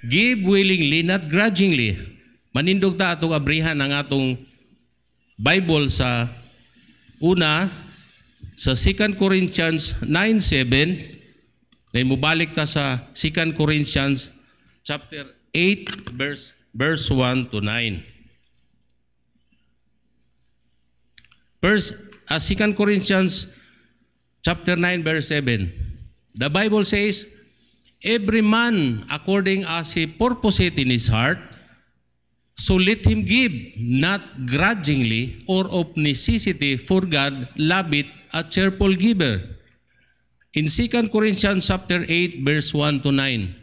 Give willingly, not grudgingly. Manindog ta atong abrihan ang atong Bible sa una, sa 2 Corinthians 9:7. Ngayon mubalik ta sa 2 Corinthians chapter 8 verse 1 to 9. First, 2 Corinthians chapter 9 verse 7. The Bible says, every man according as he purposeth in his heart, so let him give, not grudgingly or of necessity, for God loveth a cheerful giver. In 2 Corinthians chapter 8 verse 1 to 9.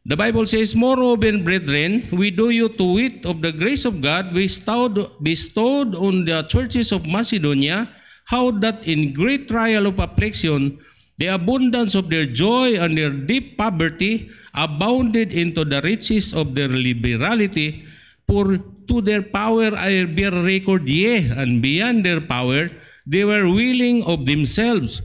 The Bible says, moreover, brethren, we do you to wit of the grace of God bestowed on the churches of Macedonia, how that in great trial of affliction, the abundance of their joy and their deep poverty abounded into the riches of their liberality, for to their power I bear record, yea, and beyond their power, they were willing of themselves,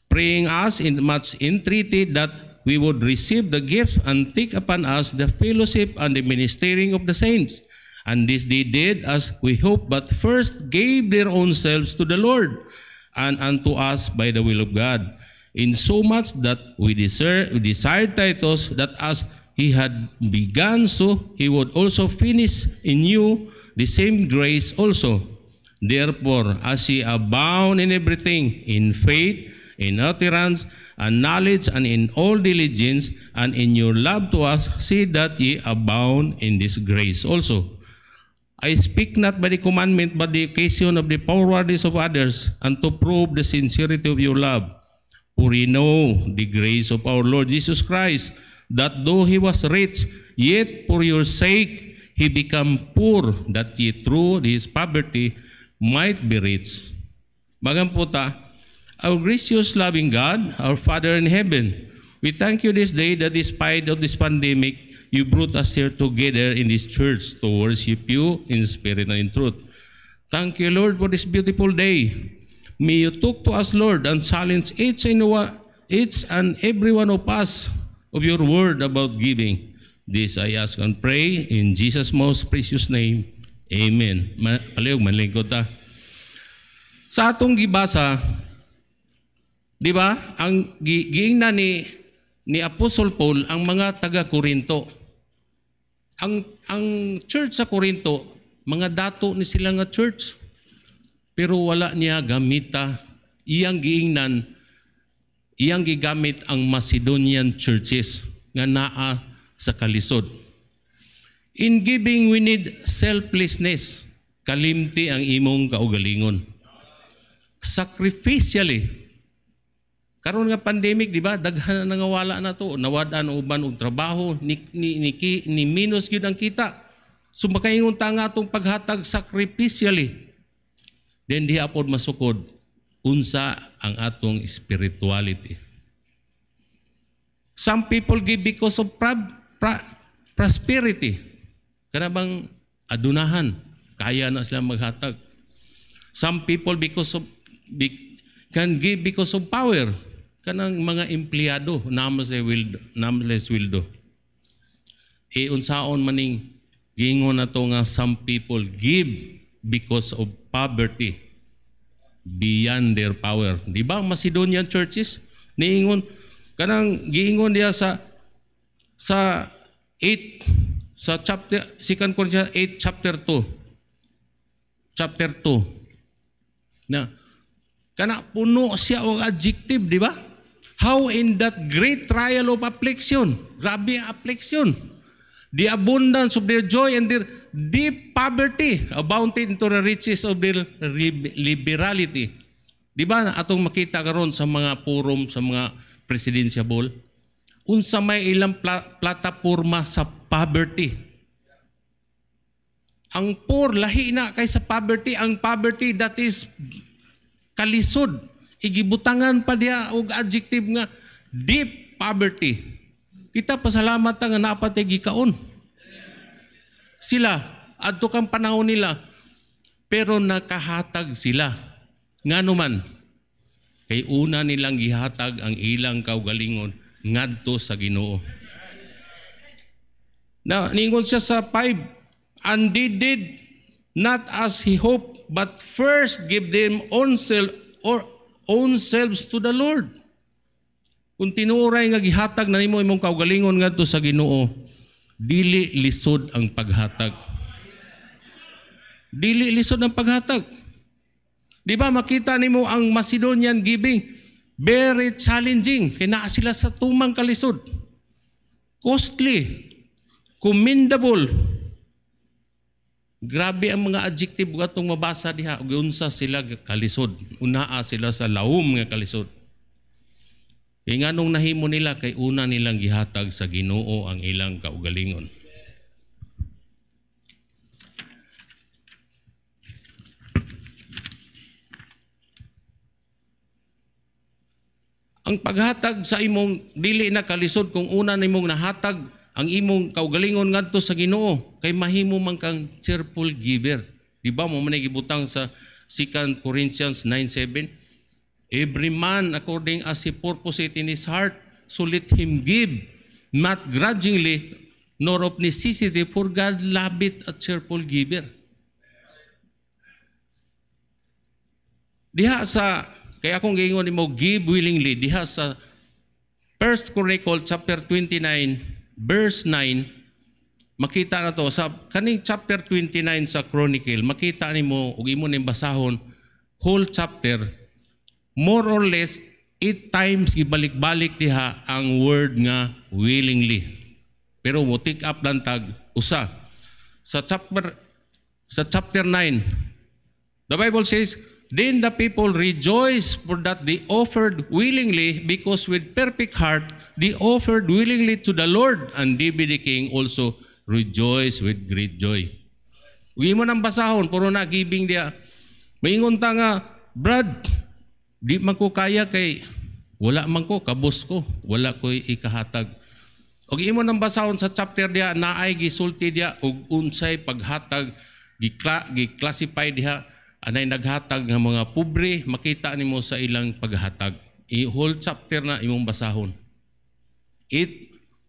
praying us in much entreaty that we would receive the gifts and take upon us the fellowship and the ministering of the saints. And this they did as we hope, but first gave their own selves to the Lord, and unto us by the will of God. In so much that we desired Titus, that as he had begun, so he would also finish in you the same grace also. Therefore, as ye abound in everything, in faith, in utterance, and knowledge, and in all diligence, and in your love to us, see that ye abound in this grace also. I speak not by the commandment, but the occasion of the forwardness of others, and to prove the sincerity of your love. For ye know the grace of our Lord Jesus Christ, that though he was rich, yet for your sake he became poor, that ye through his poverty might be rich. Bagang puta, our gracious loving God, our Father in heaven, we thank you this day that despite of this pandemic, you brought us here together in this church to worship you in spirit and in truth. Thank you, Lord, for this beautiful day. May you talk to us, Lord, and challenge each and every one of us of your word about giving. This I ask and pray in Jesus' most precious name. Amen. Palihog, manlingkod ta. Sa atong gibasa, di ba, ang giingna ni Apostle Paul ang mga taga-Korinto. Ang church sa Korinto, mga dato ni sila nga church. Pero wala niya gamita, iyang giingnan, iyang gigamit ang Macedonian churches nga naa sa kalisod. In giving, we need selflessness. Kalimti ang imong kaugalingon. Sacrificially. Karon nga pandemic, di ba? Daghan na nangawala na to. Nawadan uban og trabaho, ni minus gyud ang kita. So makaingon ta nga atong paghatag sacrificially. Then di apod masukod unsa ang atong spirituality. Some people give because of prosperity. Kana bang adunahan, kaya na sila maghatag. Some people can give because of power. Kanang mga empleyado, nameless will do. Unsaon maning gingon na to nga some people give because of poverty beyond their power. Di ba Macedonian churches niingon kanang giingon diya sa 8 sa chapter 2 Corinthians 8 chapter 2 na kana puno siya og adjective, di ba? How in that great trial of affliction, grabe ang affliction, the abundance of their joy and their deep poverty abounded into the riches of their liberality. Di ba atong makita karon sa mga forum, sa mga presidential, unsa may ilang plataporma sa poverty. Ang poor lahi na kaysa poverty, ang poverty that is kalisod. Igibutangan pa diya og adjective nga deep poverty. Kita pasalamat nga napatay gikaon. Sila adto kang panahon nila pero nakahatag sila. Ngano man Kay una nilang gihatag ang ilang kaugalingon ngadto sa Ginoo. Now, ningon siya sa 5, and they did not as he hoped, but first give them own selves to the Lord. Kung tinuray nga gihatag na nimo imong kaugalingon ngadto sa Ginoo, dili lisod ang paghatag. Dili lisod ang paghatag. Di ba makita nimo ang Macedonian giving, very challenging. Kaya sila sa tumang kalisod. Costly, commendable. Grabe ang mga adjective gatong mabasa diha. Unsa sila kalisod. Unaa sila sa laom nga kalisod. Kaya nga nung nahimo nila, kay una nilang gihatag sa Ginoo ang ilang kaugalingon. Ang paghatag sa imong dili na kalisod kung una nimong nahatag ang imong kaugalingon ngadto sa Ginoo, kay mahimo man kang cheerful giver. Di ba mo man gibutang sa 2 Corinthians 9:7? Every man according as he purposeth in his heart, so let him give, not grudgingly, nor of necessity, for God loveth a cheerful giver. Diha sa kaya akong giingon nimo, give willingly. Diha sa 1 Chronicles chapter 29, verse 9, makita na to. Sa kaning chapter 29 sa Chronicle, makita nimo, ug imo ning basahon, whole chapter, more or less, 8 times gibalik-balik diha ang word nga willingly. Pero mo take up lang tag usa. Sa chapter 9, the Bible says, then the people rejoiced for that they offered willingly, because with perfect heart they offered willingly to the Lord, and David the king also rejoiced with great joy. Uwi mo nang basahon, puro na giving dia. Maingon ta nga, Brad, di man ko kaya kay wala man ko, kabos ko, wala ko ikahatag. Og imo nang basahon sa chapter dia, naay gisulti dia og unsay paghatag, gi-classify diha. Anay naghatag ng mga pobre, makita nimo sa ilang paghatag. I-whole chapter na imong basahon.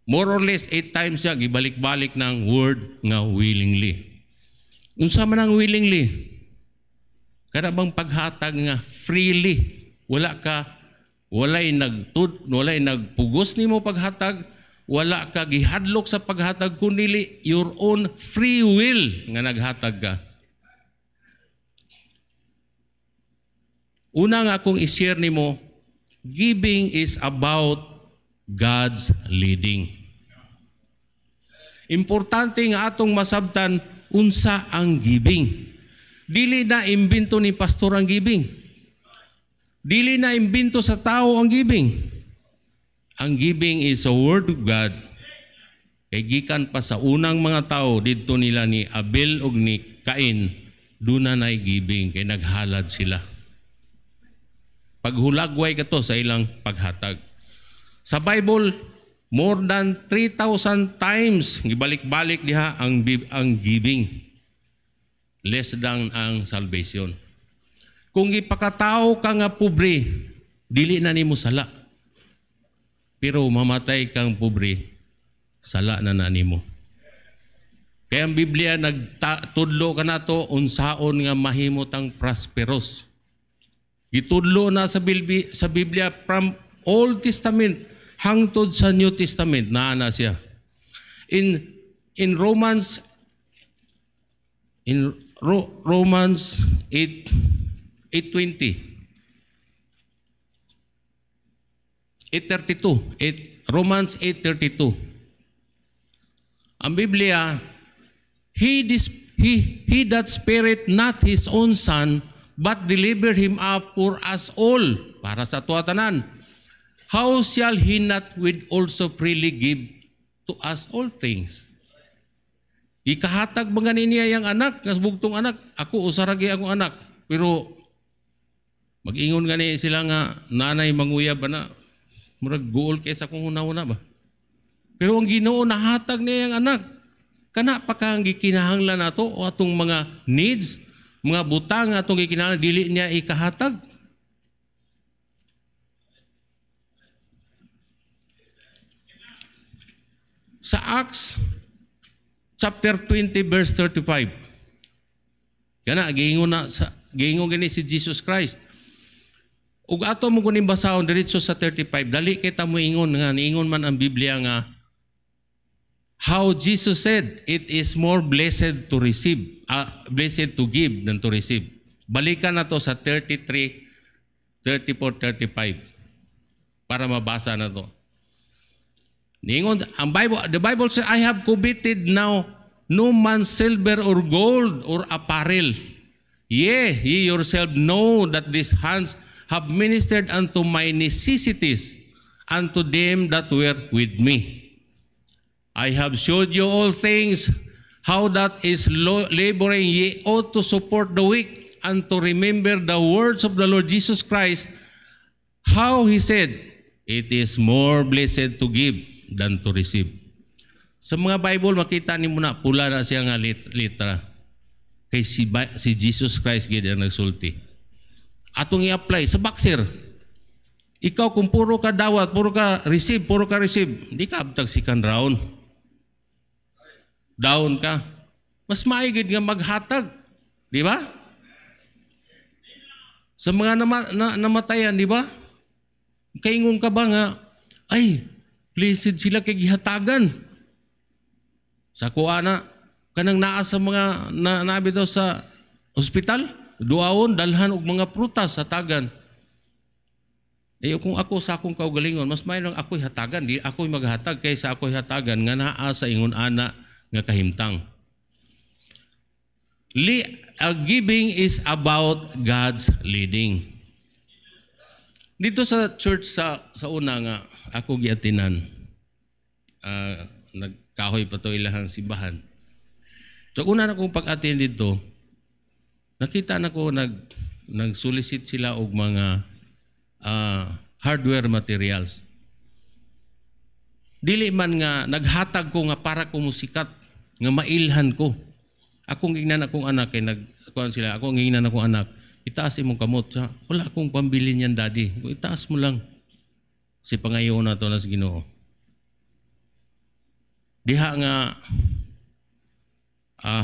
More or less 8 times siya gibalik-balik ng word nga willingly. Unsa man ang willingly? Kada bang paghatag nga freely, walay nagpugos nimo paghatag, wala ka gihadlok sa paghatag, kundi your own free will nga naghatag ka. Una nga akong i-share nimo, giving is about God's leading. Importante nga atong masabtan unsa ang giving. Dili na imbento ni pastor ang giving. Dili na imbento sa tao ang giving. Ang giving is a word of God. Kay gikan pa sa unang mga tao didto nila ni Abel ug ni Cain, duna nay giving kay naghalad sila. Paghulagway ka to sa ilang paghatag. Sa Bible, more than 3,000 times gibalik-balik diha ang giving. Less than ang salvation. Kung ipakatao ka nga pobre, dili na nimo sala. Pero mamatay kang pobre, sala na nimo. Kaya ang Biblia nagtudlo ka nato unsaon nga mahimot ang prosperous. Gitudlo na sa Biblia from Old Testament hangtod sa New Testament naa na siya. In Romans 8:20 Romans 8:32. Ang Biblia, he that spared not his own son, but delivered him up for us all, para sa tuwatanan. How shall he not with also freely give to us all things? Ikahatag ba ganin niya yung anak, nasbugtong anak, ako usaragi akong anak. Pero mag-ingon gani sila nga, nanay manguyab na, murag guol kaysa kung una-una ba? Pero ang Ginoo nahatag niya yung anak. Kana pa kang gikinahanglan nato o atong mga needs, mga butang atong gikinahanglan, dili niya ikahatag. Acts chapter 20 verse 35. Kana giingon gani si Jesus Christ. Ug ato mo kuning basahon diretso sa 35, dali kita mo ingon nga niingon man ang Biblia nga how Jesus said, it is more blessed to receive, blessed to give than to receive. Balikan na to sa 33, 34, 35 para mabasa na to. Niingon, the Bible says, I have coveted now no man's silver or gold or apparel. Yea, ye yourself know that these hands have ministered unto my necessities, unto them that were with me. I have showed you all things, how that is laboring ye ought to support the weak, and to remember the words of the Lord Jesus Christ, how he said, it is more blessed to give than to receive. Sa mga Bible, makita ni mo na pula na siya nga litra. Kay si Jesus Christ gid ang nagsulti. Atong i-apply sa boxer. Ikaw kung puro ka dawat, puro ka receive, di ka abtag second round. Down ka. Mas maigid nga maghatag. Di ba? Sa mga namatayan, di ba? Kaingon ka ba nga, ay, blessed sila kay gihatagan. Sa kuana, kanang naa sa mga nabi daw sa ospital, duawon, dalhan og mga prutas sa tagan. Kung ako sa akong kaugalingon, mas mayroong ako'y hatagan, di ako'y maghatag kaysa ako'y hatagan nga naa sa ingon ana nga kahimtang. Giving is about God's leading. Dito sa church sa una nga ako giatinan, nagkahoy pa to ilahang simbahan. So una na kong pag-attend dito, nakita na ko nag-solicit sila og mga hardware materials. Dili man nga naghatag ko nga para ko musikat, nga mailhan ko. Akong gingnan akong anak kay nagkuan sila, akong gingnan akong anak, itaas imong kamot. Wala akong pambili niyan, daddy. Itaas mo lang. Si pangayo na to na sa Ginoo. Diha nga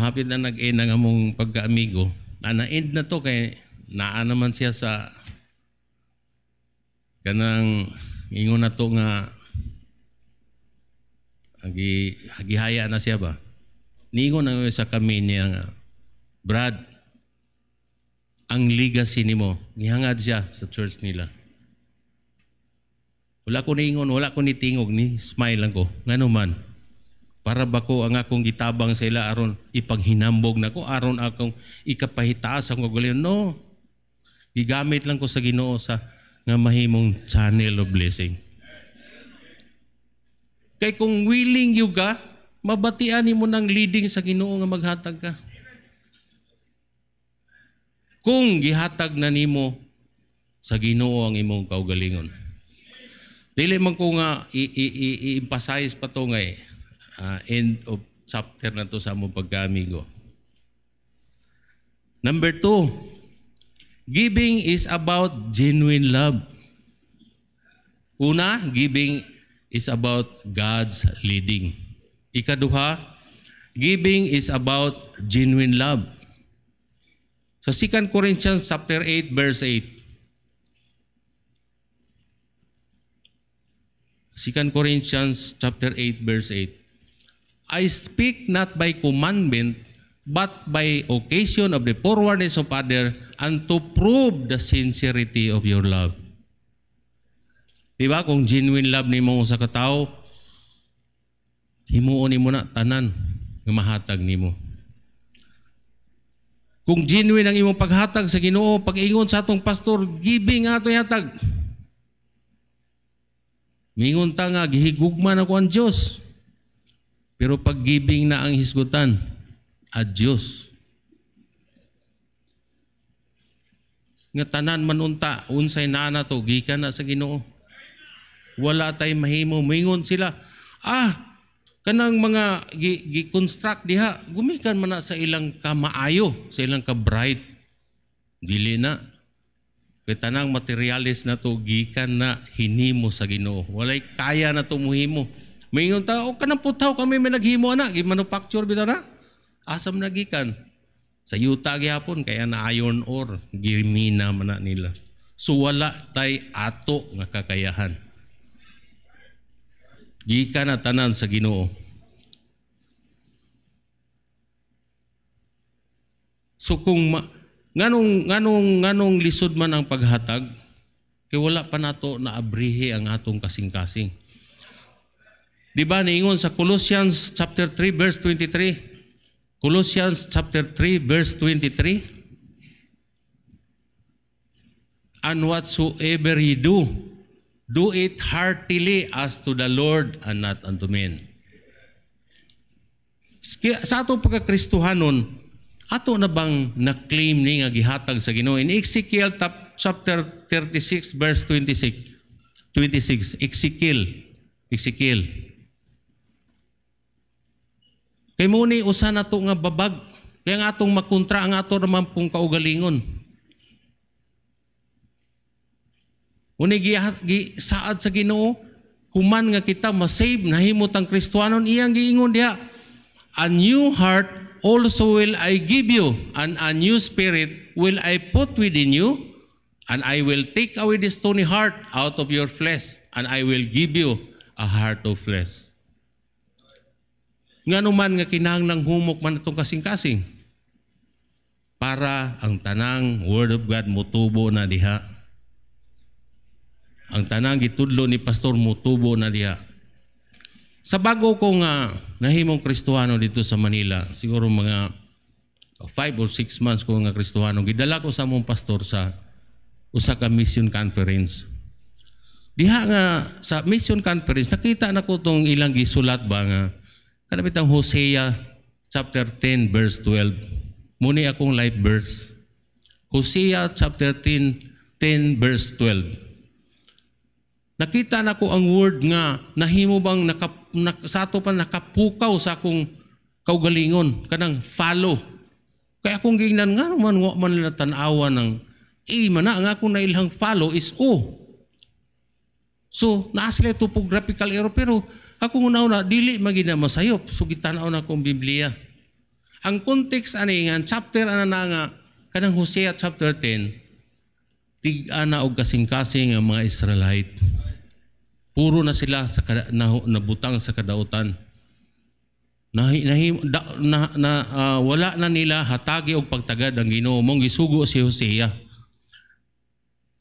hapit na nag-end ang among pagka-amigo. Na-end na to kay naa naman siya sa kanang ingon na to nga gihaya na siya ba. Niingon na sa kami niya nga, Brad, ang legacy nimo, gihangad siya sa church nila. Wala ko niingon, wala ko nitingog, ni smile lang ko. Ngano man, para ba ko ang akong gitabang sa ila aron ipaghinambog na ko, aron akong ikapahitaas akong kagalingon. No, gigamit lang ko sa Ginoo sa nga mahimong channel of blessing. Kay kung willing you ka, mabatian mo ng leading sa Ginoo nga maghatag ka. Kung gihatag na nimo sa Ginoo ang imong kaugalingon. Dili man ko nga i-emphasize pa to nga end of chapter na to sa among pagkaamigo. Number 2, giving is about genuine love. Una, giving is about God's leading. Ikaduha, giving is about genuine love. Sa 2 Corinthians chapter 8 verse 8. 2 Corinthians chapter 8 verse 8. I speak not by commandment, but by occasion of the forwardness of other, and to prove the sincerity of your love. Diba? Kung genuine love nimo sa katao, himuon nimo na tanan nga mahatag nimo. Kung genuine ang imong paghatag sa Ginoo, pag-ingon sa atong pastor, giving ato hatag. Mingon ta nga gihigugman ako ang Dios. Pero pag giving na ang hisgutan, adios. Nga tanan manunta, unsay na to, gikan na sa Ginoo. Wala tay mahimo. Mingon sila, kanang mga gi-construct diha, gumikan man na sa ilang kamaayo, sa ilang ka-bright. Dili na. Kaya tanang materialis na to, gikan na hinimo sa Ginoo. Walay kaya na to muhimo. Mingon ta, o kanang putaw kami may naghimo na, gimanufacture bitaw na. Asam nagikan. Sa yuta gyapon kaya na iron ore, gimina man na nila. So wala tay ato nga kakayahan. Gikan na tanan sa Ginoo. So kung nganong lisod man ang paghatag, kay wala pa nato na abrihe ang atong kasing-kasing. Di ba niingon sa Colossians chapter 3 verse 23? Colossians chapter 3 verse 23. And whatsoever ye do, do it heartily as to the Lord and not unto men. Sa atong pagkakristohanon, ato na bang na-claim ni nga gihatag sa Ginoo? In Ezekiel chapter 36 verse 26. Ezekiel. Kay mo ni usa na to nga babag. Kaya nga atong makontra ang ato naman pong kaugalingon. Uni saad sa Ginoo, human nga kita masave, nahimot ang Kristohanon, iyang giingon diha, a new heart also will I give you, and a new spirit will I put within you, and I will take away the stony heart out of your flesh, and I will give you a heart of flesh. Nga naman nga kinahanglang humok man itong kasing-kasing para ang tanang Word of God mutubo na diha. Ang tanang gitudlo ni Pastor mutubo na diha. Sa bago ko nga nahimong Kristohano dito sa Manila, siguro mga 5 or 6 months ko nga Kristohano, gidala ko sa mong pastor sa usa ka mission conference. Diha nga sa mission conference, nakita na ko itong ilang gisulat ba nga, kanapit ang Hosea chapter 10 verse 12. Muni akong life verse. Hosea chapter 10 verse 12. Nakita na ko ang word nga nahimo bang sa ato pa nakapukaw sa akong kaugalingon, kanang follow. Kaya akong gingnan nga man nila tanawa ng man na ang akong nailhang follow is O. So, naa sila topographical error, pero ako una dili magina masayop. So, gitanaw na akong Biblia. Ang context ani nga, chapter ana na nga, kanang Hosea chapter 10, tig-ana og kasing-kasing ang mga Israelite. Puro na sila sa nabutang sa kadautan. Wala na nila hatagi og pagtagad ang Ginoo. Mong gisugo si Hosea.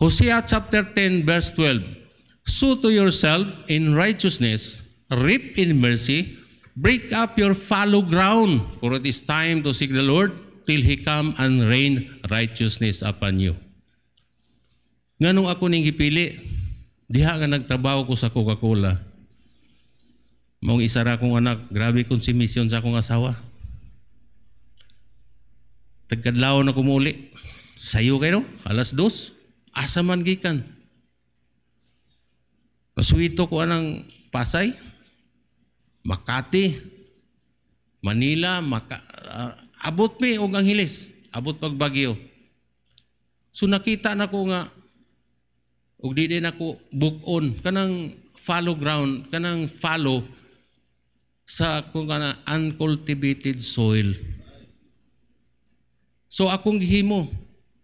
Hosea chapter 10 verse 12. Sow to yourself in righteousness, reap in mercy, break up your fallow ground, for it is time to seek the Lord till He come and rain righteousness upon you. Nganong ako ning gipili, diha nga nagtrabaho ko sa Coca-Cola. Mong isa ra kong anak, grabe kong si mission sa akong asawa. Tagkadlaw na kumuli. Sayo kayo, alas 2. Asa man gikan. Masuito ko anang Pasay, Makati, Manila, abot mi og Angeles, abot pag Baguio. So nakita na ko nga og di din ako book on kanang fallow ground, kanang fallow sa kung kana uncultivated soil. So akong gihimo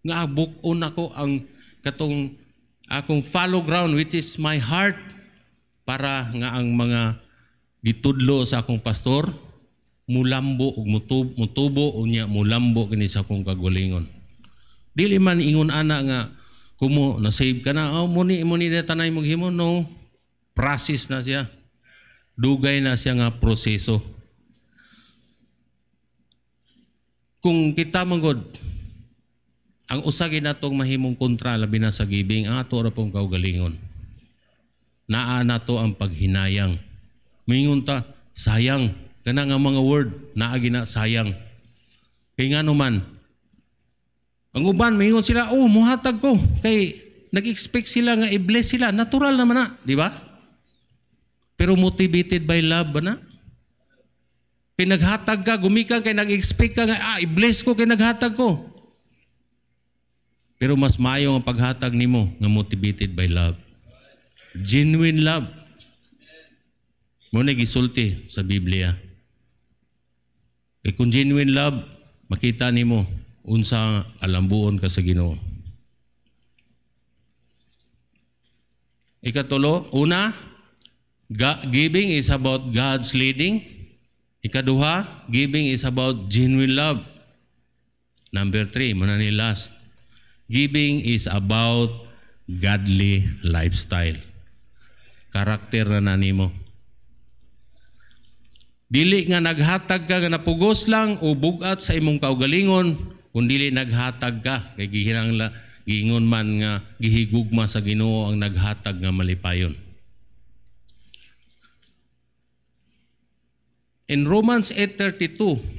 nga book on ako ang katong akong fallow ground which is my heart para nga ang mga gitudlo sa akong pastor mulambo ug mutubo unya mulambo kini sa akong kagalingon. Dili man ingon ana nga kumo na save ka na muni na tanay mo gihimo, no, process na siya, dugay na siya nga proseso. Kung kita manggod ang usagi natong mahimong kontra labi na sa gibing, ang ato ra pong kaugalingon. Naa nato ang paghinayang. Mingon ta, sayang. Kana nga mga word, naa gina sayang. Kay nga naman, ang uban, mingon sila, muhatag ko. Kay nag-expect sila nga i-bless sila. Natural naman na, di ba? Pero motivated by love ba na? Kay naghatag ka, gumikan, kay nag-expect ka nga, i-bless ko, kay naghatag ko. Pero mas mayo ang paghatag nimo nga motivated by love. Genuine love. Mo na gisulti sa Biblia. Kung genuine love, makita nimo unsa alambuon ka sa Ginoo. Ikatulo, una, giving is about God's leading. Ikaduha, giving is about genuine love. Number 3, muna ni last. Giving is about godly lifestyle. Karakter na nimo. Dili nga naghatag ka nga napugos lang o bugat sa imong kaugalingon, kung dili naghatag ka kay giingon man nga gihigugma sa Ginoo ang naghatag nga malipayon. In Romans 8:32,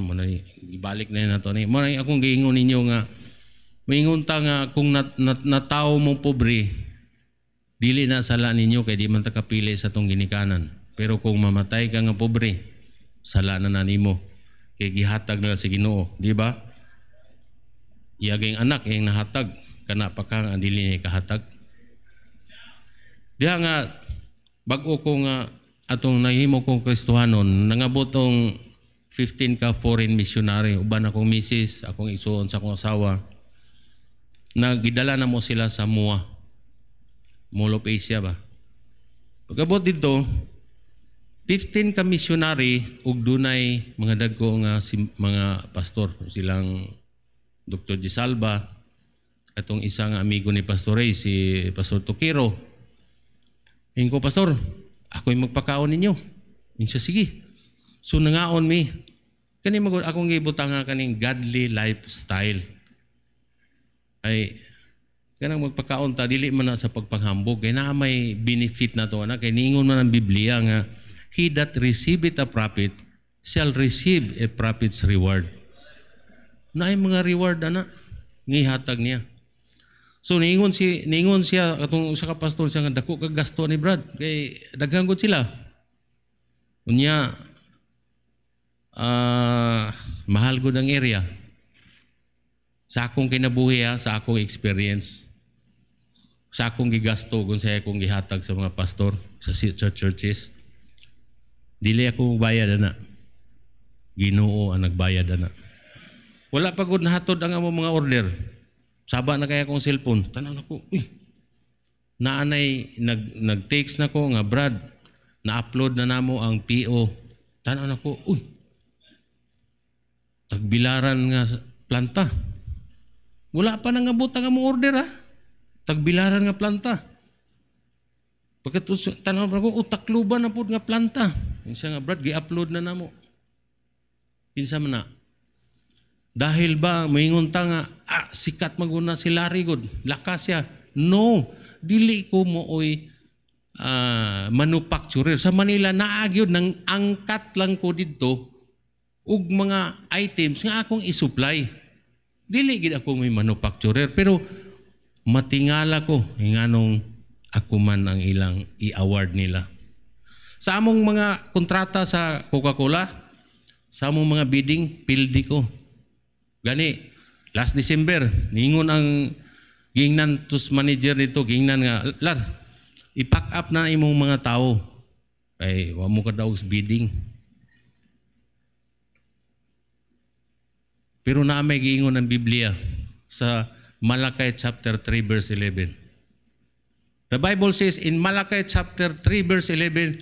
muna ibalik na nato ni. Muna akong giingon ninyo nga maingon ta nga kung natawo mo pobre, dili na sala ninyo kay di man ta kapili sa tong ginikanan. Pero kung mamatay ka nga pobre, sala na nimo kay gihatag na sa Ginoo, di ba? Iyaging anak iyang nahatag kana pa kang dili ni kahatag. Diha nga bag-o ko nga atong nahimo kong Kristohanon, nangabot tong 15 ka foreign missionary, uban akong misis, akong isuon sa akong asawa. Nagidala na mo sila sa Mua, Mall of Asia ba. Pagabot dito, 15 ka missionary ug dunay mga dagko nga mga pastor, silang Dr. Gisalba, atong isa nga amigo ni Pastor Ray, si Pastor Tukiro. Ingko, Pastor, ako'y magpakaon ninyo. Insya, sige. So nangaon mi. Kani akong gibutang nga kaning godly lifestyle. Ay kanang magpakaon ta dili man na sa pagpanghambog kay naa may benefit na to ana kay niingon man ang Biblia nga he that receiveth a profit shall receive a prophet's reward. Naay mga reward ana gihatag niya. So niingon siya atong usa ka pastor siya nga dako ka gasto ni Brad kay daghang gud sila. Unya mahal gud ang area. Sa akong kinabuhi sa akong experience. Sa akong gigasto kung sa akong gihatag sa mga pastor sa churches. Dili ako bayad ana. Ginoo ang nagbayad ana. Wala pa gud nahatod ang among mga order. Saba na kaya akong cellphone. Tanaw nako. Naanay nag-text na ko nga Brad, na-upload na namo ang PO. Tanaw nako. Tagbilaran nga planta. Wala pa nang abot ang among order Tagbilaran nga planta. Pagkat tanaw ko, takluban na po nga planta. Insa nga Brad, gi-upload na namo. Insa man na. Dahil ba, maingon ta nga, sikat maguna si Larry God. Lakas siya. No, dili ko mo manufacturer. Sa Manila, naagyo, nang angkat lang ko dito ug mga items nga akong isupply. Dili gid ako may manufacturer. Pero matingala ko, nganong ako man ang ilang i-award nila. Sa among mga kontrata sa Coca-Cola, sa among mga bidding, pildi ko. Gani, last December, ningon ang gingnan tos manager nito, gingnan nga, Lar, i-pack up na imong mga tao. Ay, wa mo ka daw sa bidding. Pero na may giingon ang Biblia sa Malachi chapter 3 verse 11. The Bible says in Malachi chapter 3 verse 11,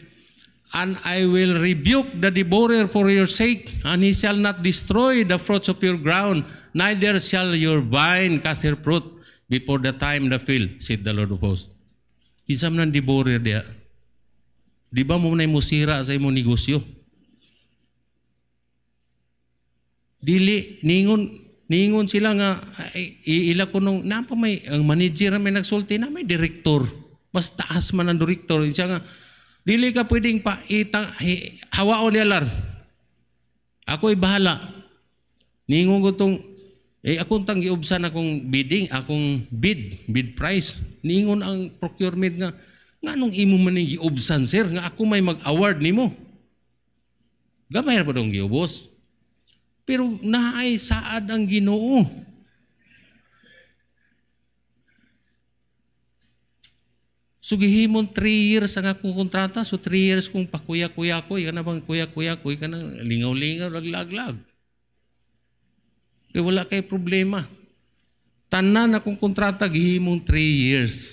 and I will rebuke the devourer for your sake, and he shall not destroy the fruits of your ground, neither shall your vine cast her fruit before the time the field, said the Lord of hosts. Kinsa man ang devourer dia? Di ba mo na musira sa imong negosyo? Dili, ningon sila nga, ila ko nung, napa may, ang manager may nagsulti na may direktor. Mas taas man ang direktor. Siya nga, dili ka pwedeng hawaon niya Lar. Ako'y bahala. Ningon ko tong, akong tang giubsan akong bidding, akong bid price. Ningon ang procurement nga, nga nung imo man yung giubsan sir, nga ako may mag-award nimo. Gamay na pa dong giubos. Pero naay saad ang Ginoo. So gihimon 3 years ang akong kontrata. So 3 years kung pakuya-kuya ko. Ika na bang kuya-kuya ko. Ika na lingaw-lingaw, lag-lag. Kaya wala kay problema. Tanan akong kontrata, gihimong 3 years.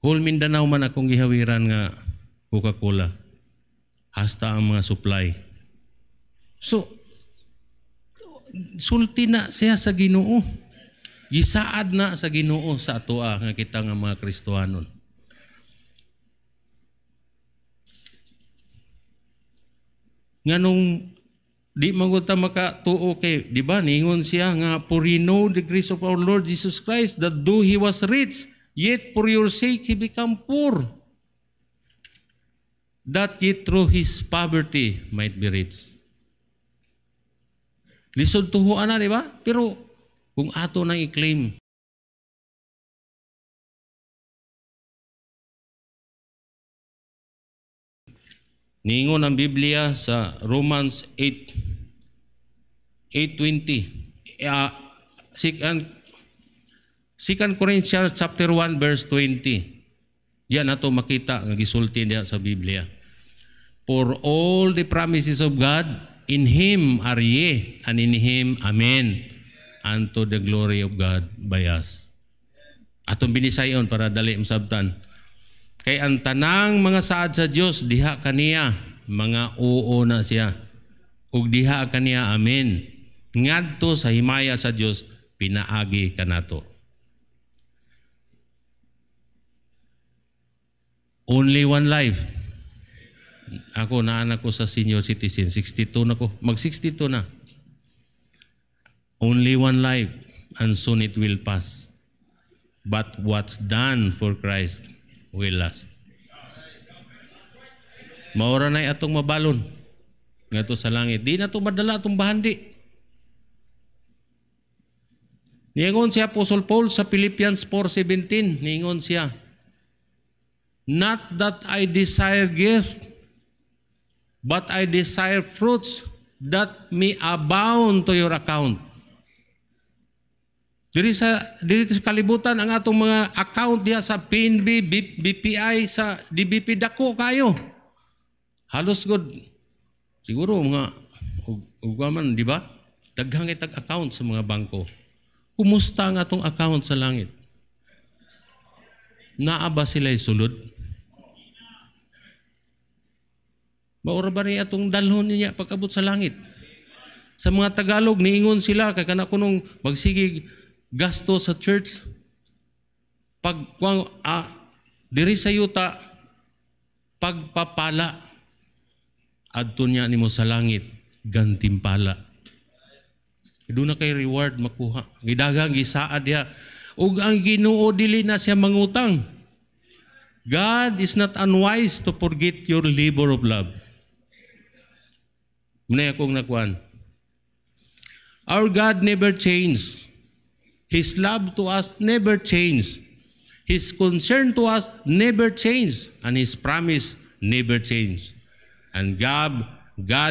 Whole Mindanao man akong gihawiran nga Coca-Cola. Hasta ang mga supply. So, sulti na siya sa Ginoo. Gisaad na sa Ginoo sa atoa nga kita nga mga Kristohanon. Nga nung di maguta makatuo kay, di ba, ningon siya nga, for ye know the grace of our Lord Jesus Christ, that though He was rich, yet for your sake He became poor, that ye through His poverty might be rich. Lisod tuhuan na, di ba? Pero kung ato nang i-claim, ningon ang Biblia sa Romans 8:20. 2 Corinthians chapter 1 verse 20. Yan nato makita nga gisulti diha sa Biblia. For all the promises of God, in Him are ye, and in Him, amen, unto the glory of God by us. Atong binisayon para dali masabtan. Kay ang tanang mga saad sa Dios diha kaniya, mga oo na siya. Ug diha kaniya, amen. Ngadto sa himaya sa Dios pinaagi kanato. Only one life. Ako naanak ko sa senior citizen, 62 na ko. Mag-62 na. Only one life, and soon it will pass. But what's done for Christ will last. Maura na atong mabalon nga to sa langit. Di na to madala atong bahandi. Ningon si Apostle Paul sa Philippians 4:17, ningon siya, not that I desire gift, but I desire fruits that may abound to your account. Diri sa kalibutan ang atong mga account diha sa PNB, BPI, sa DBP dako kayo. Halos good. Siguro mga ugaman, di ba? Daghang itag account sa mga bangko. Kumusta ang atong account sa langit? Naa ba sila'y sulod? Maura ba rin atong dalhon niya pag-abot sa langit? Sa mga Tagalog, niingon sila, kaya kana ko nung magsigig gasto sa church, diri sa yuta, pagpapala, adto niya nimo sa langit, gantimpala. Doon na kay reward makuha. Gidagang gisaad diha. Ug ang Ginoo dili na siya mangutang. God is not unwise to forget your labor of love. Muna akong nakuan. Our God never changed. His love to us never changed. His concern to us never changed. And His promise never changed. And God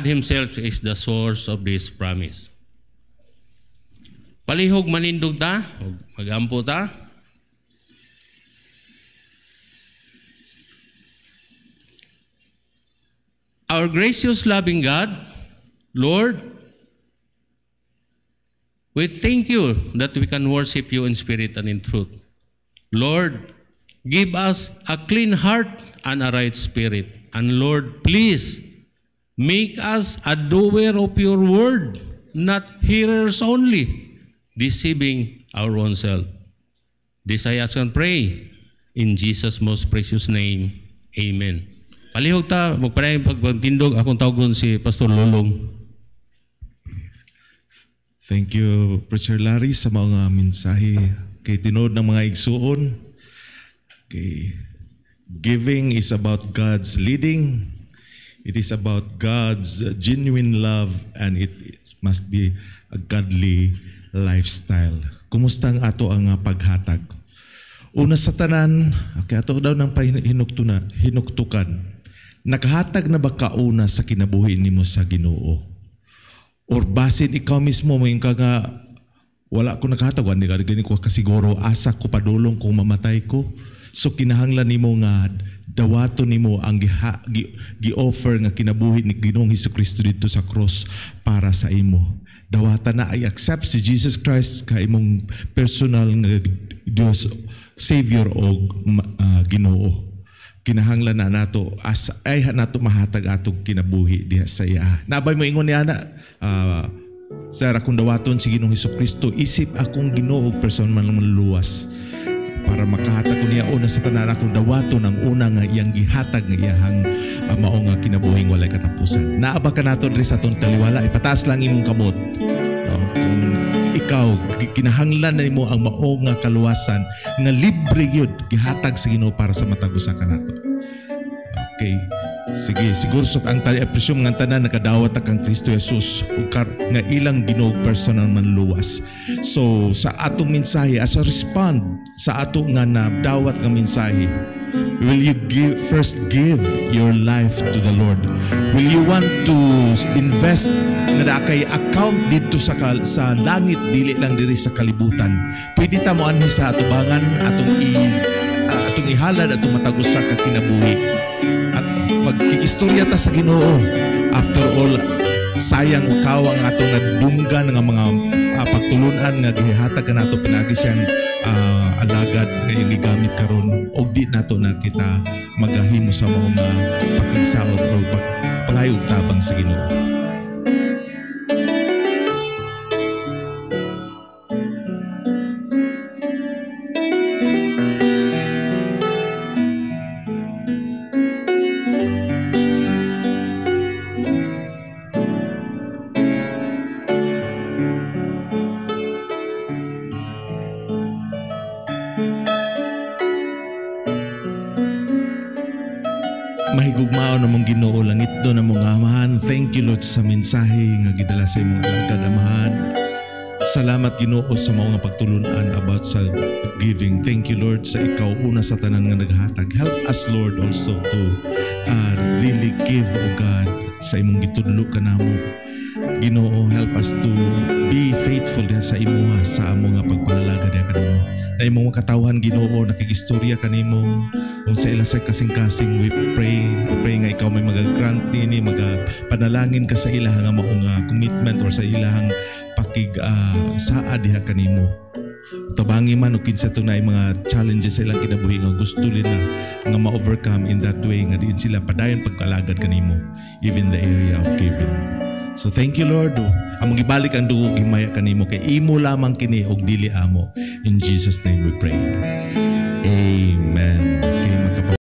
Himself is the source of this promise. Palihog manindog ta, magampo ta. Our gracious loving God, Lord, we thank you that we can worship you in spirit and in truth. Lord, give us a clean heart and a right spirit. And Lord, please make us a doer of your word, not hearers only, deceiving our own self. This I ask and pray in Jesus' most precious name. Amen. Palihog ta, magpanayang pagpagtindog, akong tawgon si Pastor Lolong. Thank you, Preacher Larry, sa mga mensahe kay tinood ng mga igsuon. Okay. Giving is about God's leading. It is about God's genuine love, and it must be a godly lifestyle. Kumusta ang ato ang paghatag? Una sa tanan, okay, ato daw ng hinuktukan. Nakahatag na ba kauna sa kinabuhi nimo sa Ginoo? Or basin ikaw mismo mo yung wala ko nakahatag, hindi ka ko kasiguro, asa ko padulong kung mamatay ko. So kinahanglan nimo nga dawaton nimo ang gi-offer nga kinabuhi ni Ginoong Hesukristo dito sa cross para sa imo. Dawatan na I accept si Jesus Christ ka imong personal nga Dios Savior o Ginoo. Kinahanglan na nato as ay nato mahatag atong kinabuhi diha sa iya. Nabay mo ingon niya na sa akong dawaton si Ginoong Hesukristo, isip akong Ginoo personal man luwas para makahatag ko niya una sa tanan akong dawaton ang una nga iyang gihatag nga iyahang mao nga kinabuhing walay katapusan. Naaba ka nato diri sa atong taliwala, ipataas lang imong kamot. Kung ikaw kinahanglan nimo ang mao nga kaluwasan nga libre gyud gihatag sa Ginoo para sa matag usa ka nato. Okay. Sige, siguro sa ang presume nga tanan nakadawat kang Kristo Jesus ug nga ilang Ginoo personal man luwas. So sa atong mensahe as a respond sa ato nga nadawat nga mensahe, will you first give your life to the Lord? Will you want to invest nga kay account dito sa langit dili lang diri sa kalibutan? Pwede ta mo anhi sa atubangan atong ihalad atong matag-usa ka kinabuhi. At magkikistorya ta sa Ginoo. After all, sayang ukaw ang atong nadunggan nga mga pagtulunan nga gihatag nato pinagi siyang alagad nga gigamit karon og di nato na kita magahimo sa mga pakigsaot o pangayog tabang sa Ginoo. Mahigugmao namong Ginoo langit do namong amahan. Thank you Lord sa mensahe nga gidala sa imong alagad amahan. Salamat Ginoo sa mga pagtulunan about sa giving. Thank you Lord sa ikaw una sa tanan nga naghatag. Help us Lord also to really give o God sa imong gitudlo kanamo. Ginoo, help us to be faithful sa imuha sa among nga pagpangalaga diha kanimo. Na imong katawan Ginoo nakigistorya kanimo kung sa ila sa kasing-kasing we pray nga ikaw may mag-grant nini panalangin ka sa ilang nga mao nga commitment or sa ilang saad diha kanimo. Tabangi man o kinsa tunay mga challenges sa ilang kinabuhi nga gusto nila nga ma-overcome in that way nga diin sila padayon pagkalagad kanimo even the area of giving. So thank you Lord. Among gibalik ang dugog himaya kanimo kay imo lamang kini og dili amo. In Jesus name we pray.